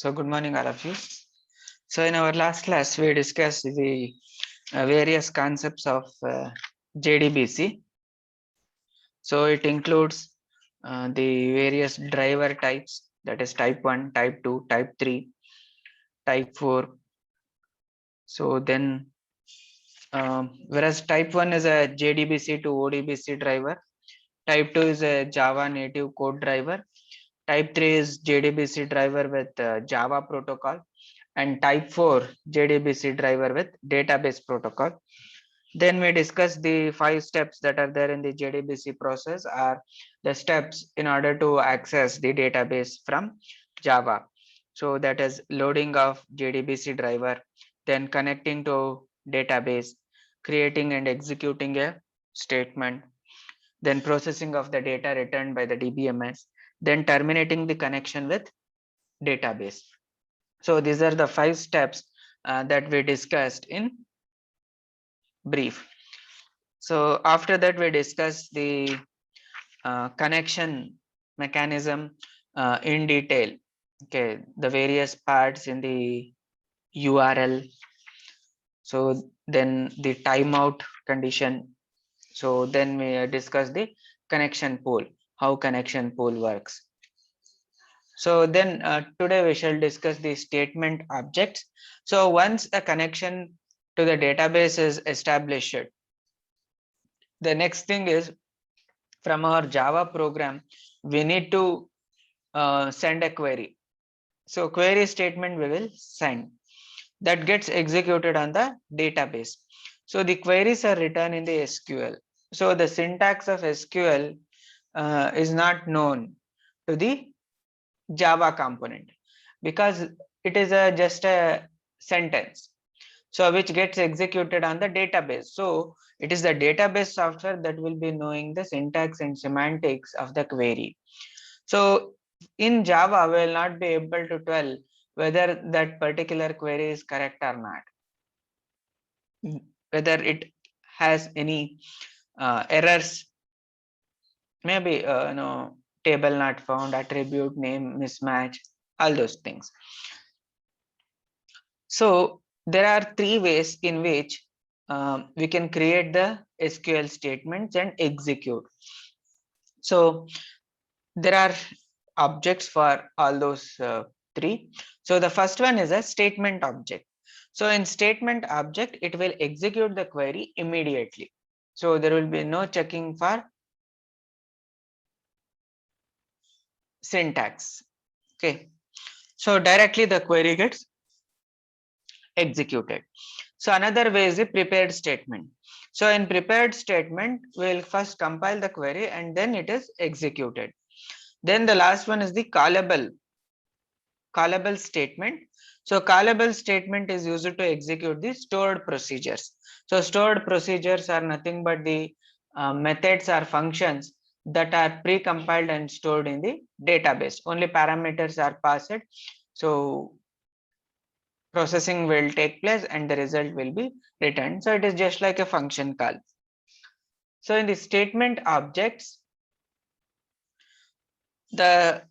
So good morning all of you. So in our last class we discussed the various concepts of JDBC. So it includes the various driver types, that is type 1, type 2, type 3, type 4. So then whereas type 1 is a JDBC to ODBC driver, type 2 is a Java native code driver, type 3 is JDBC driver with Java protocol, and type 4 JDBC driver with database protocol. Then we discuss the 5 steps that are there in the JDBC process are the steps in order to access the database from Java. So that is loading of JDBC driver, then connecting to database, creating and executing a statement, then processing of the data returned by the DBMS, then terminating the connection with database. So these are the 5 steps that we discussed in brief. So after that we discuss the connection mechanism in detail. Okay, the various parts in the URL. So then the timeout condition. So then we discuss the connection pool, how connection pool works. So then today we shall discuss the statement objects. So once a connection to the database is established, the next thing is from our Java program, we need to send a query. So query statement we will send that gets executed on the database. So the queries are written in the SQL. So the syntax of SQL is not known to the Java component because it is just a sentence, so which gets executed on the database. So it is the database software that will be knowing the syntax and semantics of the query. So in Java, we will not be able to tell whether that particular query is correct or not, whether it has any errors, maybe table not found, attribute name mismatch, all those things. So there are 3 ways in which we can create the SQL statements and execute. So there are objects for all those 3. So the first one is a statement object. So in statement object, it will execute the query immediately. So there will be no checking for syntax. Okay. So directly the query gets executed. So another way is a prepared statement. So in prepared statement, we'll first compile the query and then it is executed. Then the last one is the callable statement. So callable statement is used to execute the stored procedures. So stored procedures are nothing but the methods or functions that are pre-compiled and stored in the database. Only parameters are passed. So processing will take place and the result will be returned. So it is just like a function call. So in the statement objects, it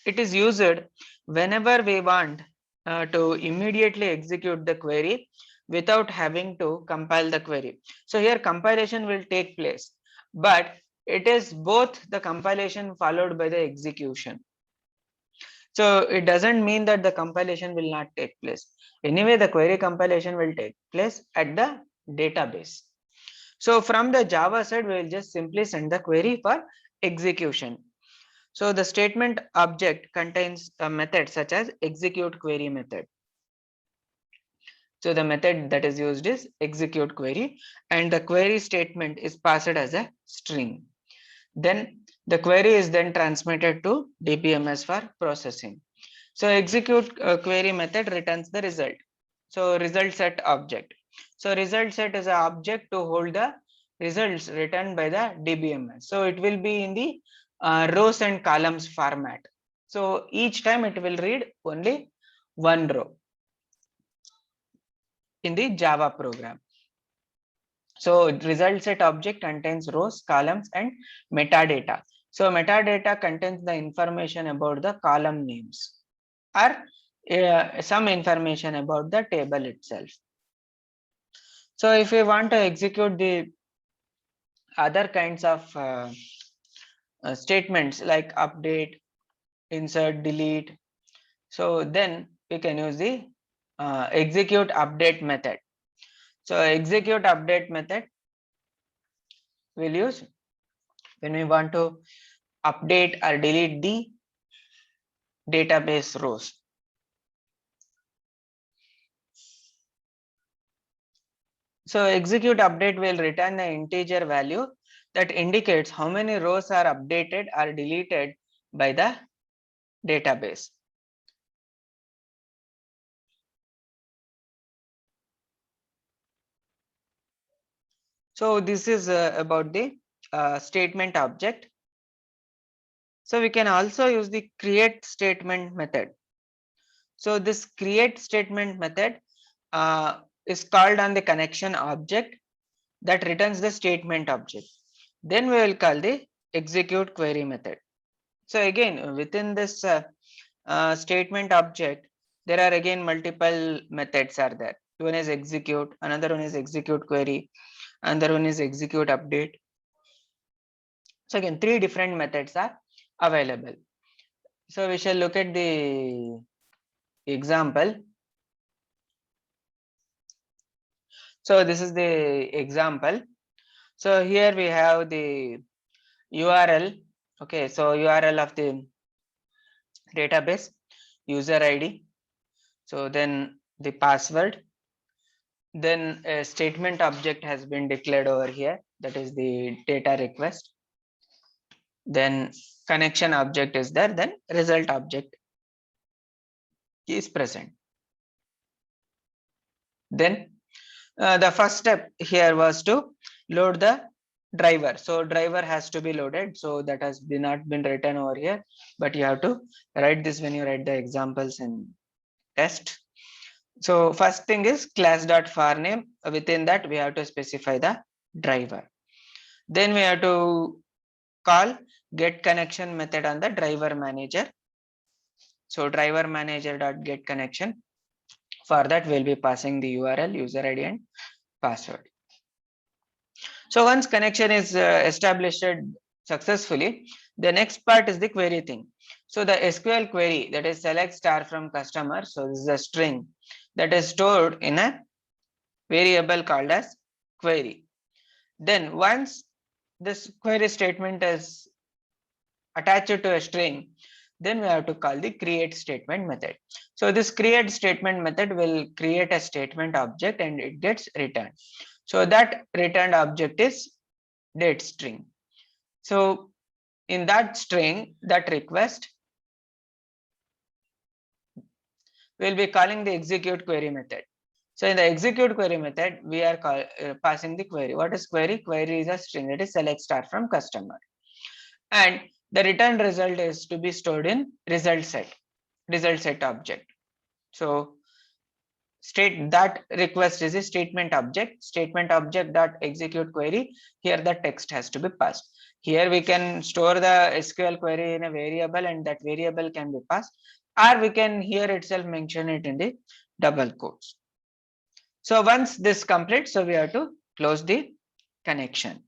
is used whenever we want to immediately execute the query without having to compile the query. So here compilation will take place, but it is both the compilation followed by the execution. So it doesn't mean that the compilation will not take place. Anyway, the query compilation will take place at the database. So from the Java side, we will just simply send the query for execution. So the statement object contains a method such as execute query method. So the method that is used is execute query, and the query statement is passed as a string. Then the query is then transmitted to DBMS for processing. So execute query method returns the result. So result set object. So result set is an object to hold the results returned by the DBMS. So it will be in the rows and columns format. So each time it will read only one row in the Java program. So result set object contains rows, columns, and metadata. So metadata contains the information about the column names or some information about the table itself. So if we want to execute the other kinds of statements like update, insert, delete, so then we can use the execute update method. So execute update method we'll use when we want to update or delete the database rows. So execute update will return the integer value that indicates how many rows are updated or deleted by the database. So this is about the statement object. So we can also use the create statement method. So this create statement method is called on the connection object that returns the statement object. Then we will call the execute query method. So again within this statement object, there are again multiple methods are there. One is execute, another one is execute query, another one is execute update. So again, three different methods are available. So we shall look at the example. So this is the example. So here we have the URL. Okay, so URL of the database, user ID. So then the password. Then a statement object has been declared over here. That is the data request. Then connection object is there. Then result object is present. Then the first step here was to load the driver. So driver has to be loaded. So that has not been written over here, but you have to write this when you write the examples in test. So first thing is class.farName. Within that we have to specify the driver. Then we have to call get connection method on the driver manager. So driver manager dot get connection. For that we'll be passing the URL, user ID and password. So once connection is established successfully, the next part is the query thing. So the SQL query, that is select star from customer. So this is a string that is stored in a variable called as query. Then once this query statement is attached to a string, then we have to call the create statement method. So this create statement method will create a statement object and it gets returned. So that returned object is date string. So in that string, that request, we'll be calling the execute query method. So in the execute query method, we are passing the query. What is query? Query is a string that is select star from customer. And the return result is to be stored in result set object. So state that request is a statement object dot execute query. Here the text has to be passed. Here we can store the SQL query in a variable and that variable can be passed, or we can here itself mention it in the double quotes. So once this completes, so we have to close the connection.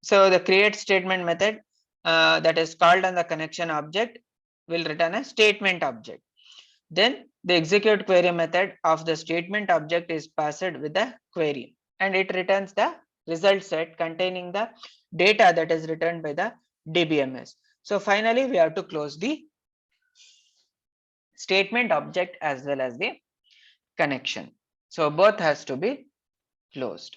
So the create statement method that is called on the connection object will return a statement object. Then the execute query method of the statement object is passed with the query and it returns the result set containing the data that is returned by the DBMS. So finally we have to close the statement object as well as the connection. So both has to be closed.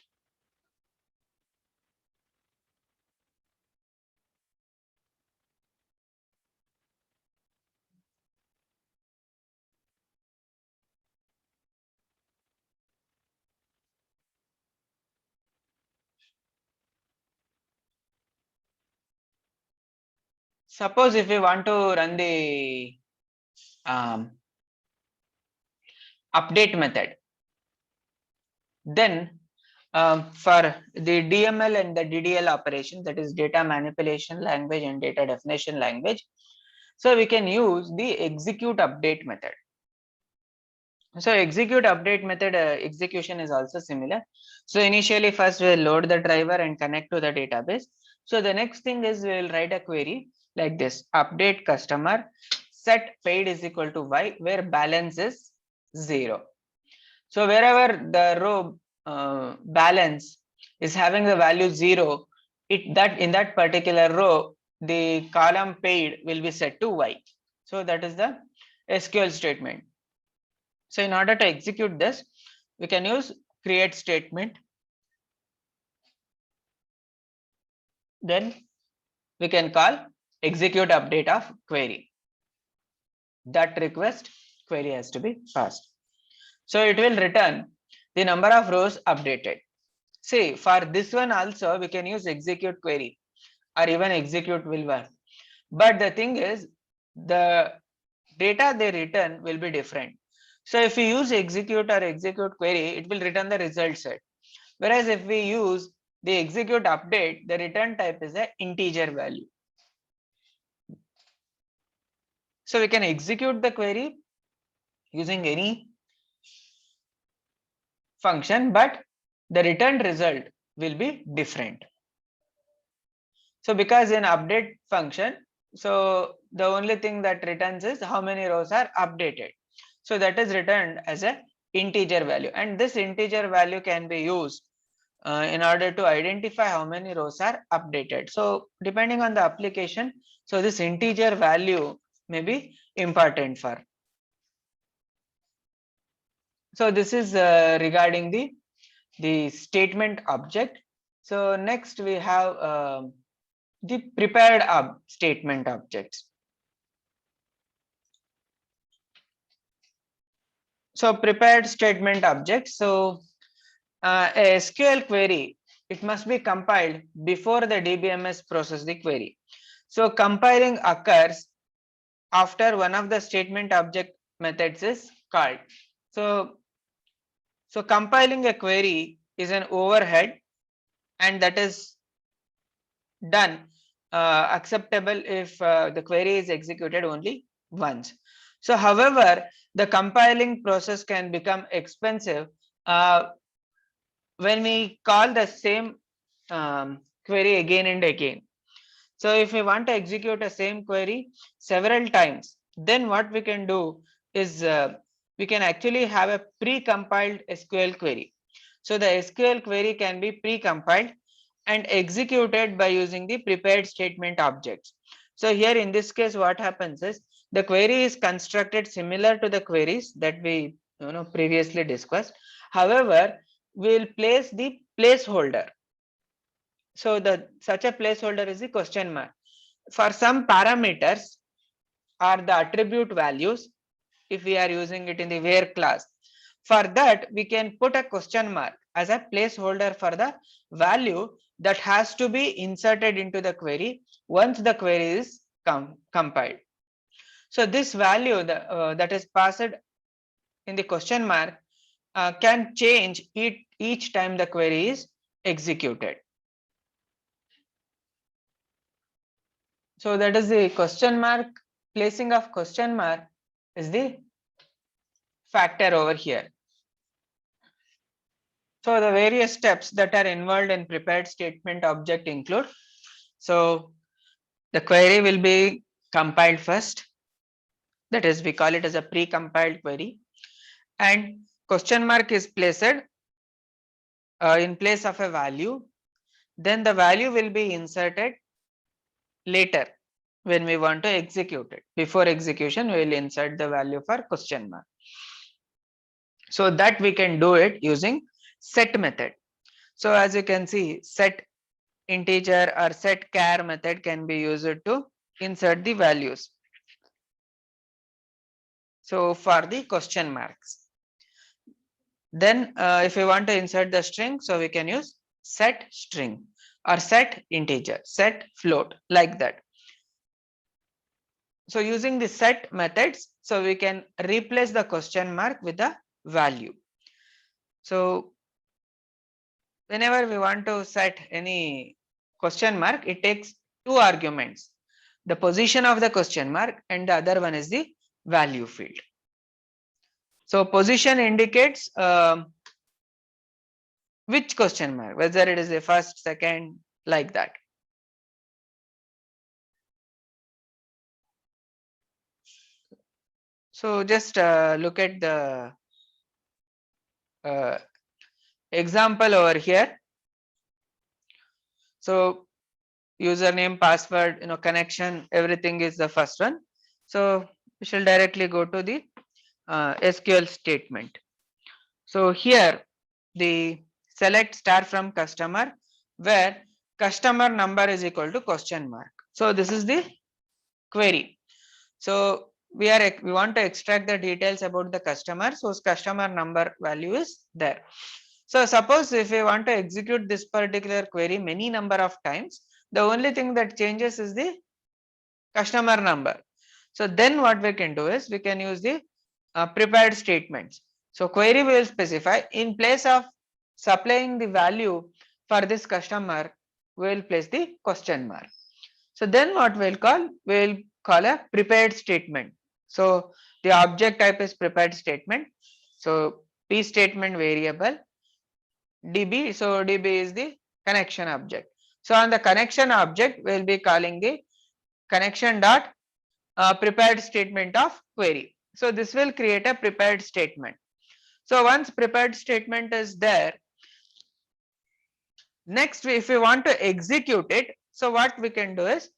Suppose if we want to run the update method, then For the DML and the DDL operation, that is data manipulation language and data definition language, so we can use the execute update method. So execute update method execution is also similar. So initially first we'll load the driver and connect to the database. So the next thing is we'll write a query like this: update customer set paid is equal to y, where balance is 0. So wherever the row balance is having the value 0, that in that particular row the column paid will be set to y. So that is the SQL statement. So in order to execute this, we can use create statement. Then we can call execute update of query. That request query has to be passed. So it will return the number of rows updated. See, for this one also we can use execute query or even execute will work. But the thing is, the data they return will be different. So if we use execute or execute query, it will return the result set. Whereas if we use the execute update, the return type is an integer value. So we can execute the query using any function, but the returned result will be different. So because in update function, so the only thing that returns is how many rows are updated. So that is returned as an integer value, and this integer value can be used in order to identify how many rows are updated. So depending on the application, so this integer value may be important for. So this is regarding the statement object. So next we have the prepared statement objects. So prepared statement objects. So a SQL query, it must be compiled before the DBMS process the query. So compiling occurs after one of the statement object methods is called. So compiling a query is an overhead, and that is done acceptable if the query is executed only once. So however, the compiling process can become expensive when we call the same query again and again. So if we want to execute a same query several times, then what we can do is we can actually have a pre-compiled SQL query. So the SQL query can be pre-compiled and executed by using the prepared statement objects. So here in this case, what happens is the query is constructed similar to the queries that we previously discussed. However, we'll place the placeholder. So such a placeholder is the question mark. For some parameters or the attribute values, if we are using it in the where class, for that we can put a question mark as a placeholder for the value that has to be inserted into the query once the query is compiled. So this value that is passed in the question mark can change each time the query is executed. So that is the question mark. Placing of question mark is the factor over here. So the various steps that are involved in prepared statement object include, so the query will be compiled first, that is we call it as a pre-compiled query, and question mark is placed in place of a value. Then the value will be inserted later when we want to execute it. Before execution, we will insert the value for question mark. So that we can do it using set method. So as you can see, set integer or set char method can be used to insert the values. So for the question marks. Then if we want to insert the string, so we can use set string or set integer, set float, like that. So using the set methods, so we can replace the question mark with the value. So whenever we want to set any question mark, it takes two arguments, the position of the question mark and the other one is the value field. So position indicates which question mark, whether it is the first, second, like that. So just look at the example over here. So username, password, connection, everything is the first one. So we shall directly go to the SQL statement. So here the select star from customer where customer number is equal to question mark. So this is the query. So we want to extract the details about the customer. So customer number value is there. So suppose if we want to execute this particular query many number of times, the only thing that changes is the customer number. So then what we can do is we can use the prepared statements. So query will specify in place of supplying the value for this customer, we will place the question mark. So then what we'll call a prepared statement. So the object type is prepared statement. So P statement variable DB. So DB is the connection object. So on the connection object, we'll be calling the connection dot prepared statement of query. So this will create a prepared statement. So once prepared statement is there, next if we want to execute it, so what we can do is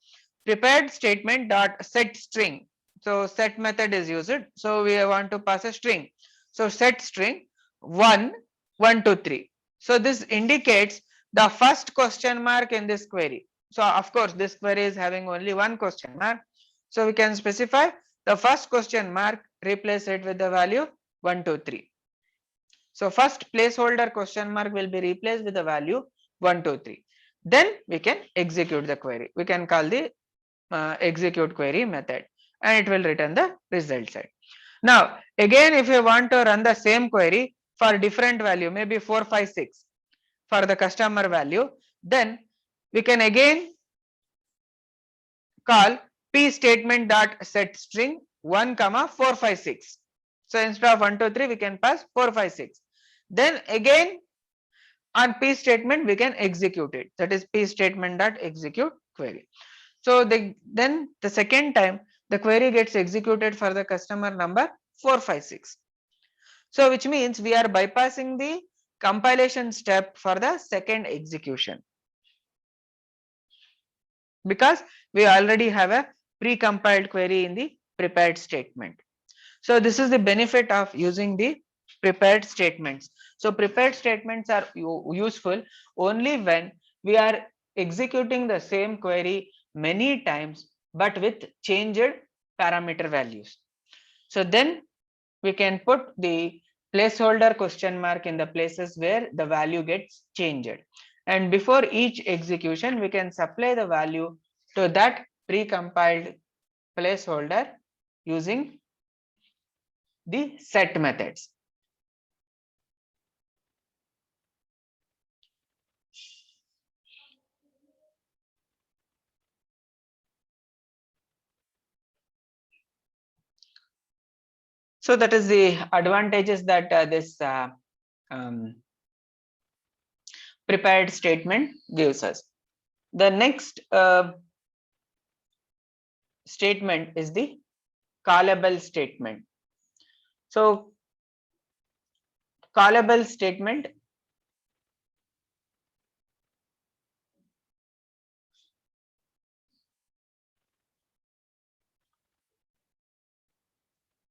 prepared statement dot set string. So set method is used. So we want to pass a string. So set string 1 1 2 3. So this indicates the first question mark in this query. So of course this query is having only one question mark. So we can specify the first question mark, replace it with the value 1 2 3. So first placeholder question mark will be replaced with the value 1 2 3. Then we can execute the query. We can call the execute query method and it will return the result set. Now again if you want to run the same query for different value, maybe 4 5 6 for the customer value, then we can again call P statement dot set string 1 comma 4 5 6. So instead of 1 2 3 we can pass 4 5 6. Then again on P statement we can execute it, that is P statement dot execute query. So then the second time the query gets executed for the customer number 456. So which means we are bypassing the compilation step for the second execution because we already have a pre-compiled query in the prepared statement. So this is the benefit of using the prepared statements. So prepared statements are useful only when we are executing the same query many times but with changed parameter values. So then we can put the placeholder question mark in the places where the value gets changed, and before each execution we can supply the value to that pre-compiled placeholder using the set methods. So that is the advantages that this prepared statement gives us. The next statement is the callable statement. So callable statement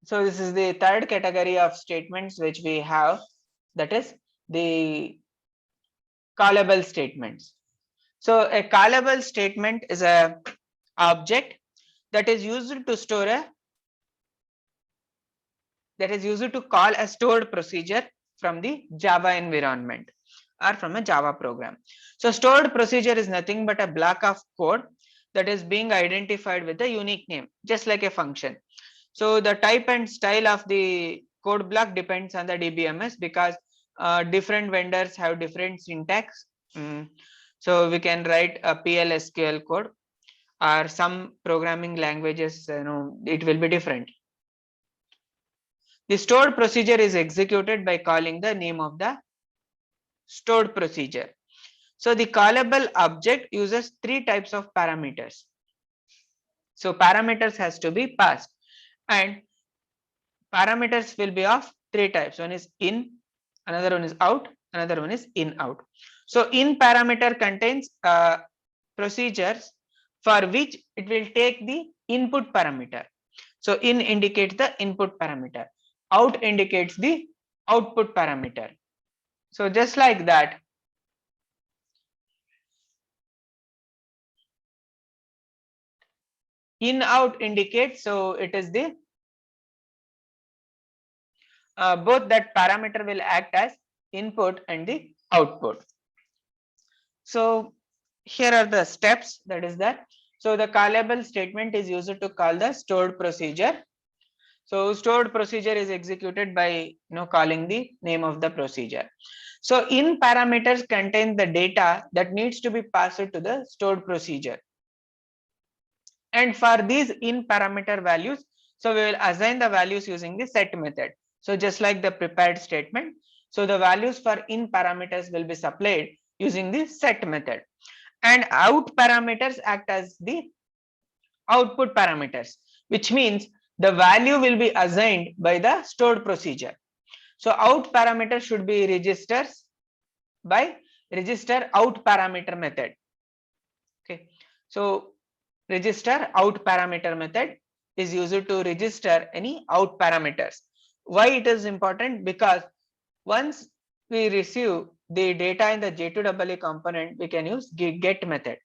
so this is the third category of statements which we have, that is the callable statements. So a callable statement is a object that is used to store call a stored procedure from the Java environment or from a Java program. So stored procedure is nothing but a block of code that is being identified with a unique name, just like a function. So the type and style of the code block depends on the DBMS because different vendors have different syntax. So we can write a PL SQL code, or some programming languages, it will be different. The stored procedure is executed by calling the name of the stored procedure. So the callable object uses 3 types of parameters. So parameters has to be passed, and parameters will be of 3 types. One is in, another one is out, another one is in out. So in parameter contains procedures for which it will take the input parameter. So in indicates the input parameter, out indicates the output parameter. So just like that, in out indicates, so it is the both that parameter will act as input and the output. So here are the steps, that is that. So the callable statement is used to call the stored procedure. So stored procedure is executed by calling the name of the procedure. So in parameters contain the data that needs to be passed to the stored procedure. And for these in parameter values, so we will assign the values using the set method. So just like the prepared statement, so the values for in parameters will be supplied using the set method, and out parameters act as the output parameters, which means the value will be assigned by the stored procedure. So out parameter should be registers by register out parameter method. Okay, so register out parameter method is used to register any out parameters. Why it is important? Because once we receive the data in the J2EE component, we can use get method.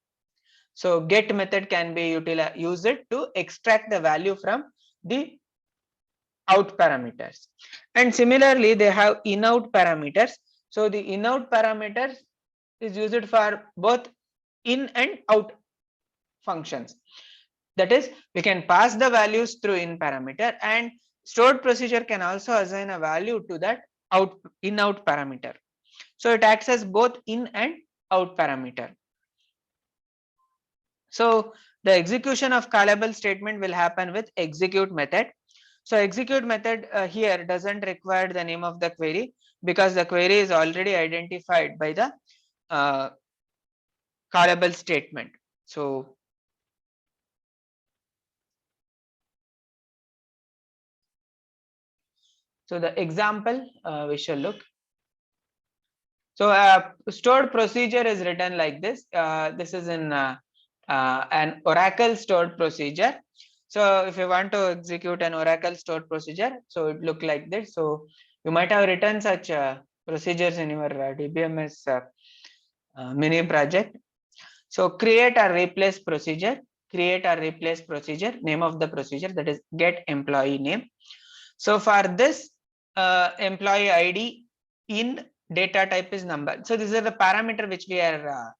So get method can be used to extract the value from the out parameters. And similarly, they have in out parameters. So the in out parameters is used for both in and out functions. That is, we can pass the values through in parameter, and stored procedure can also assign a value to that out in out parameter. So it acts as both in and out parameter. So the execution of callable statement will happen with execute method. So execute method here doesn't require the name of the query, because the query is already identified by the callable statement. So the example we shall look. So stored procedure is written like this. This is in an Oracle stored procedure. So if you want to execute an Oracle stored procedure, so it look like this. So you might have written such procedures in your DBMS mini project. So create or replace procedure, create or replace procedure, name of the procedure, that is get employee name. So for this employee ID in data type is number. So these are the parameter which we are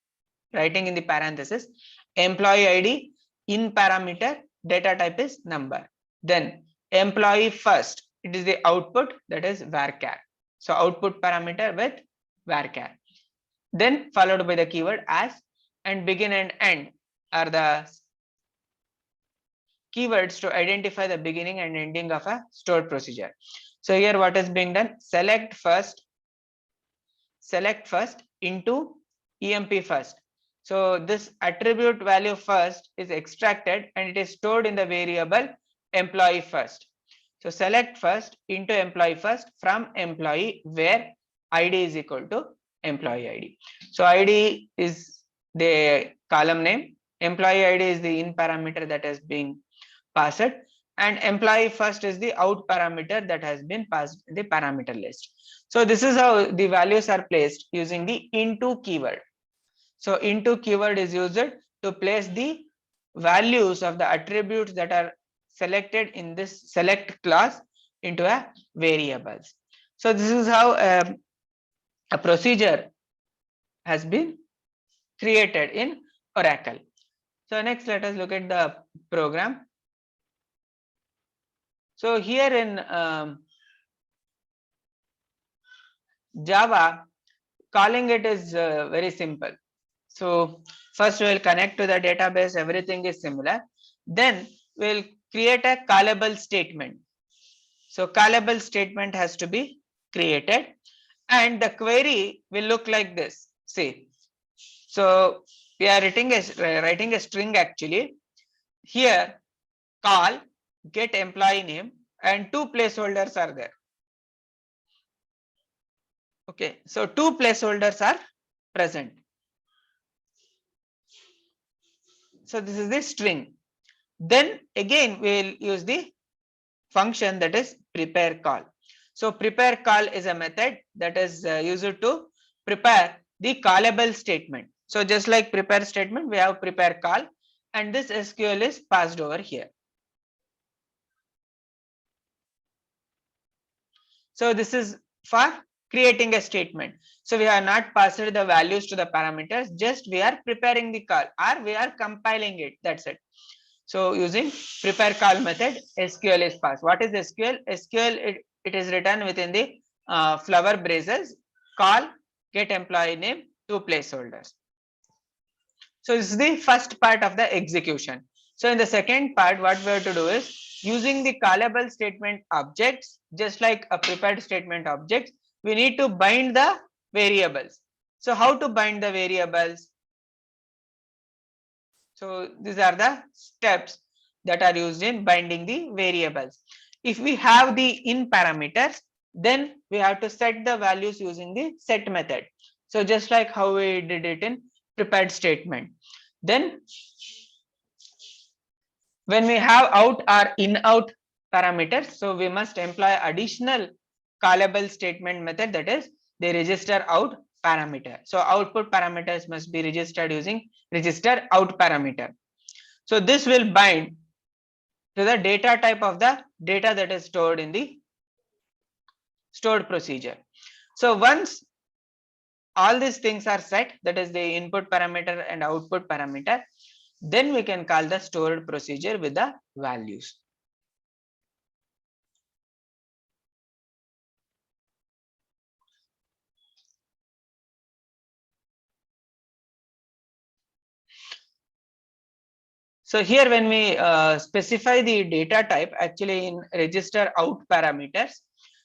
writing in the parenthesis. Employee ID in parameter, data type is number. Then employee first, it is the output, that is varchar. So output parameter with varchar. Then followed by the keyword as, and begin and end are the keywords to identify the beginning and ending of a stored procedure. So here what is being done? Select first into EMP first. So this attribute value first is extracted and it is stored in the variable employee first. So select first into employee first from employee, where ID is equal to employee ID. So ID is the column name, employee ID is the in parameter that has been passed, and employee first is the out parameter that has been passed in the parameter list. So this is how the values are placed using the into keyword. So into keyword is used to place the values of the attributes that are selected in this select class into a variables. So this is how a procedure has been created in Oracle. So next let us look at the program. So here in Java, calling it is very simple. So first we will connect to the database, everything is similar. Then we'll create a callable statement. So callable statement has to be created and the query will look like this. See, so we are writing a string actually. Here call, get employee name and two placeholders are there. Okay, so two placeholders are present. So this is the string. Then again we will use the function that is prepare call. So prepare call is a method that is used to prepare the callable statement. So just like prepare statement, we have prepare call and this SQL is passed over here. So this is for creating a statement. So we are not passed the values to the parameters, just we are preparing the call or we are compiling it. That's it. So using prepare call method, SQL is passed. What is SQL? SQL, it is written within the flower braces, call, get employee name, two placeholders. So this is the first part of the execution. So in the second part, what we have to do is using the callable statement objects, just like a prepared statement objects, we need to bind the variables. So how to bind the variables? So these are the steps that are used in binding the variables. If we have the in parameters, then we have to set the values using the set method. So just like how we did it in prepared statement. Then when we have out or in out parameters, so we must employ additional callable statement method, that is the register out parameter. So output parameters must be registered using register out parameter. So this will bind to the data type of the data that is stored in the stored procedure. So once all these things are set, that is the input parameter and output parameter, then we can call the stored procedure with the values. So here when we specify the data type, actually in register out parameters,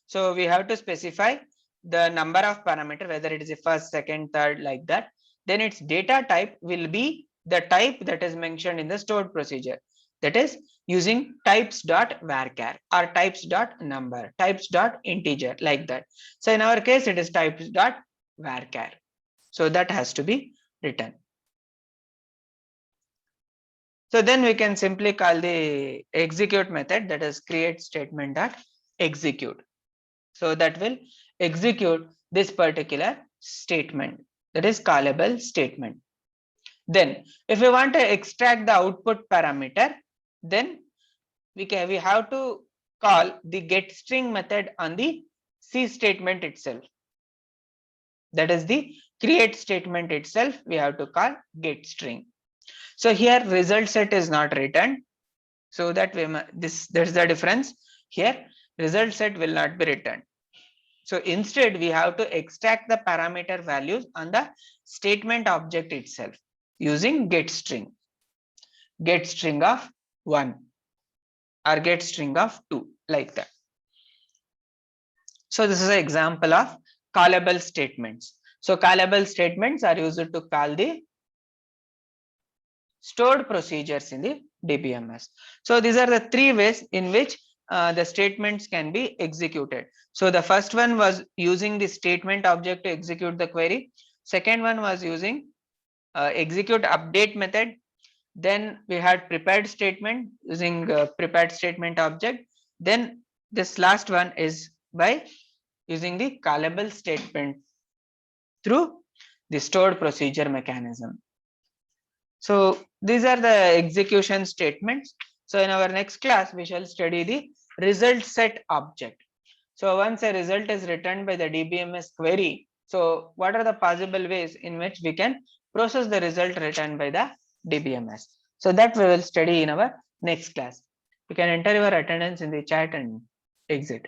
so we have to specify the number of parameter, whether it is a first, second, third, like that. Then its data type will be the type that is mentioned in the stored procedure. That is using types.varchar or types.number, types.integer, like that. So in our case, it is types.varchar. So that has to be written. So then we can simply call the execute method, that is create statement dot execute. So that will execute this particular statement, that is callable statement. Then if we want to extract the output parameter, then we have to call the get string method on the C statement itself. That is the create statement itself, we have to call get string. So here result set is not written, so that we that's the difference. Here result set will not be written. So instead we have to extract the parameter values on the statement object itself using get string of 1 or get string of 2, like that. So this is an example of callable statements. So callable statements are used to call the stored procedures in the DBMS. So these are the three ways in which the statements can be executed. So the first one was using the statement object to execute the query. Second one was using execute update method. Then we had prepared statement using prepared statement object. Then this last one is by using the callable statement through the stored procedure mechanism. So these are the execution statements. So in our next class, we shall study the result set object. So once a result is returned by the DBMS query, so what are the possible ways in which we can process the result returned by the DBMS? So that we will study in our next class. You can enter your attendance in the chat and exit.